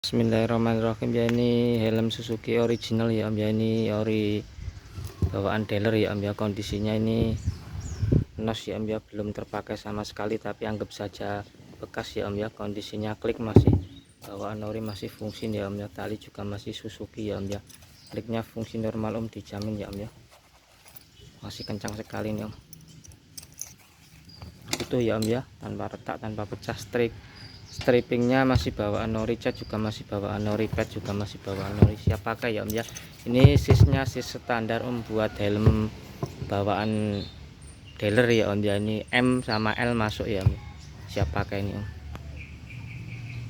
Bismillahirrahmanirrahim. Ya, ini helm Suzuki original ya Om ya, ini ori bawaan dealer ya Om ya. Kondisinya ini nos ya Om ya, belum terpakai sama sekali, tapi anggap saja bekas ya Om ya. Kondisinya klik masih bawaan ori, masih fungsi ya Om ya. Tali juga masih Suzuki ya Om ya. Kliknya fungsi normal Om, dijamin ya Om ya. Masih kencang sekali nih Om. Itu ya Om ya, tanpa retak, tanpa pecah. Strippingnya masih bawaan ori, cat juga masih bawaan ori, pad juga masih bawaan ori, siap pakai ya Om ya. Ini sisnya sis standar Om, buat helm bawaan dealer ya Om ya. Ini M sama L masuk ya Om, siap pakai ini Om.